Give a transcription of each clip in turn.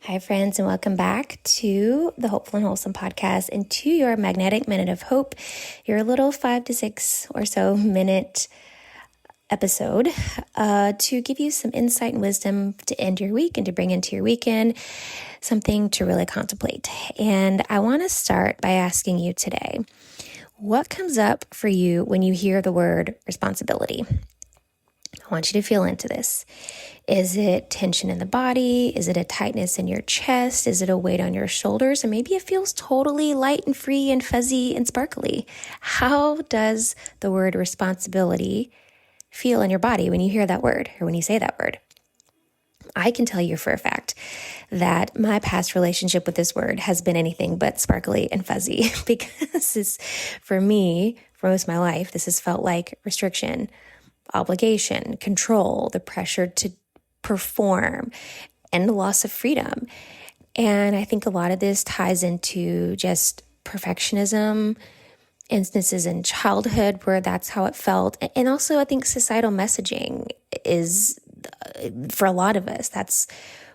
Hi, friends, and welcome back to the Hopeful and Wholesome podcast and to your Magnetic Minute of Hope, your little 5 to 6 or so minute episode to give you some insight and wisdom to end your week and to bring into your weekend something to really contemplate. And I want to start by asking you today, what comes up for you when you hear the word responsibility? I want you to feel into this. Is it tension in the body? Is it a tightness in your chest? Is it a weight on your shoulders? Or maybe it feels totally light and free and fuzzy and sparkly. How does the word responsibility feel in your body when you hear that word or when you say that word? I can tell you for a fact that my past relationship with this word has been anything but sparkly and fuzzy because for me, for most of my life, this has felt like restriction, obligation, control, the pressure to perform, and the loss of freedom. And I think a lot of this ties into just perfectionism, instances in childhood where that's how it felt. And also I think societal messaging is, for a lot of us, that's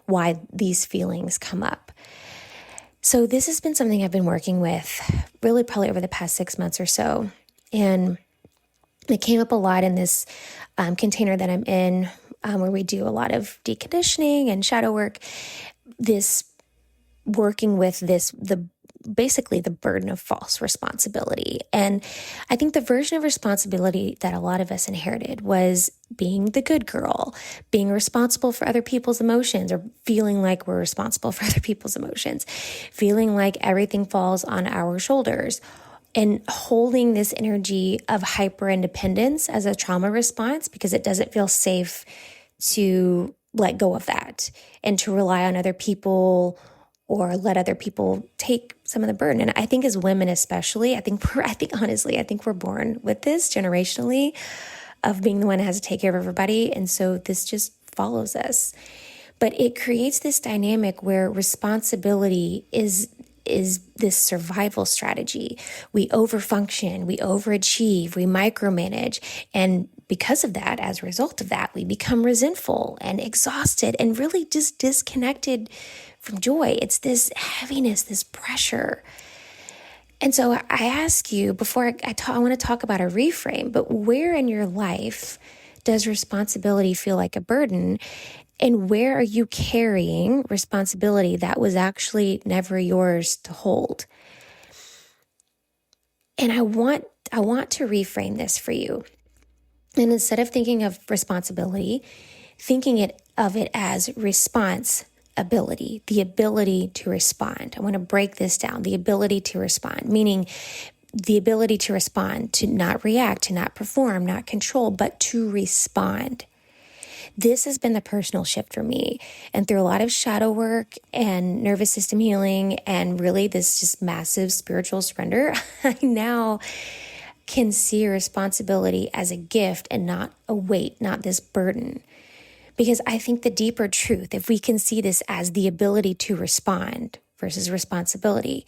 why these feelings come up. So this has been something I've been working with really probably over the past 6 months or so. And it came up a lot in this container that I'm in, where we do a lot of deconditioning and shadow work. This working with this, basically the burden of false responsibility. And I think the version of responsibility that a lot of us inherited was being the good girl, being responsible for other people's emotions, or feeling like we're responsible for other people's emotions, feeling like everything falls on our shoulders, and holding this energy of hyper independence as a trauma response because it doesn't feel safe to let go of that and to rely on other people or let other people take some of the burden. And I think as women especially, I think we're born with this generationally of being the one that has to take care of everybody. And so this just follows us. But it creates this dynamic where responsibility is this survival strategy. We overfunction, we overachieve, we micromanage. And because of that, as a result of that, we become resentful and exhausted and really just disconnected from joy. It's this heaviness, this pressure. And so I ask you, before I want to talk about a reframe, but where in your life does responsibility feel like a burden? And where are you carrying responsibility that was actually never yours to hold? And I want to reframe this for you. And instead of thinking of responsibility, thinking of it as responsibility, the ability to respond. I want to break this down, the ability to respond, meaning the ability to respond, to not react, to not perform, not control, but to respond. This has been the personal shift for me. And through a lot of shadow work and nervous system healing and really this just massive spiritual surrender, I now can see responsibility as a gift and not a weight, not this burden. Because I think the deeper truth, if we can see this as the ability to respond versus responsibility,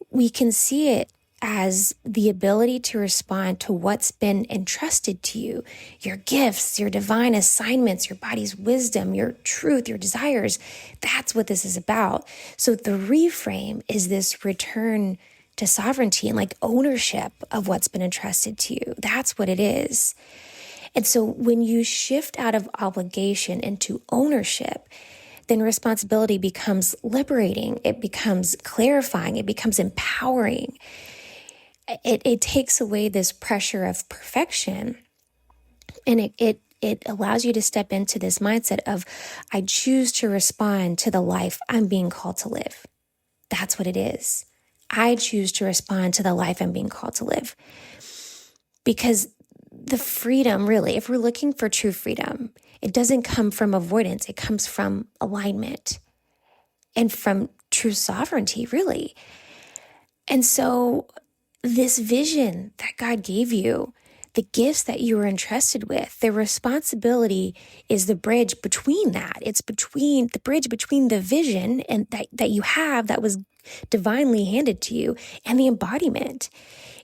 we can see it as the ability to respond to what's been entrusted to you, your gifts, your divine assignments, your body's wisdom, your truth, your desires. That's what this is about. So the reframe is this return to sovereignty and like ownership of what's been entrusted to you. That's what it is. And so when you shift out of obligation into ownership, then responsibility becomes liberating. It becomes clarifying. It becomes empowering. It takes away this pressure of perfection, and it allows you to step into this mindset of, I choose to respond to the life I'm being called to live. That's what it is. I choose to respond to the life I'm being called to live. Because the freedom, really, if we're looking for true freedom, it doesn't come from avoidance. It comes from alignment and from true sovereignty, really. And so this vision that God gave you, the gifts that you were entrusted with, the responsibility is the bridge between that. It's between the bridge between the vision and that you have that was divinely handed to you and the embodiment.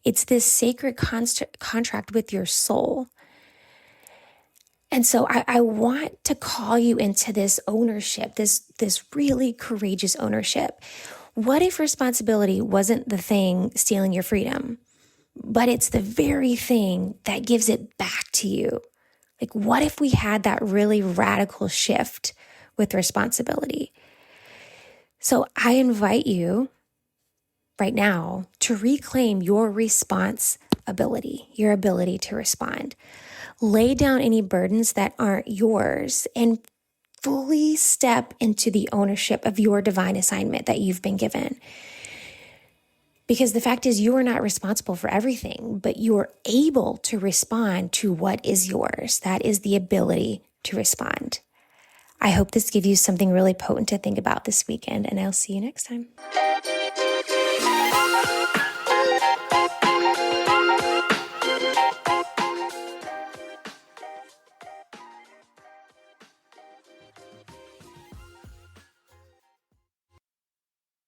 It's this sacred contract with your soul. And so I want to call you into this ownership, this really courageous ownership. What if responsibility wasn't the thing stealing your freedom, but it's the very thing that gives it back to you? Like, what if we had that really radical shift with responsibility? So I invite you right now to reclaim your responsibility, your ability to respond. Lay down any burdens that aren't yours and fully step into the ownership of your divine assignment that you've been given. Because the fact is, you are not responsible for everything, but you are able to respond to what is yours. That is the ability to respond. I hope this gives you something really potent to think about this weekend, and I'll see you next time.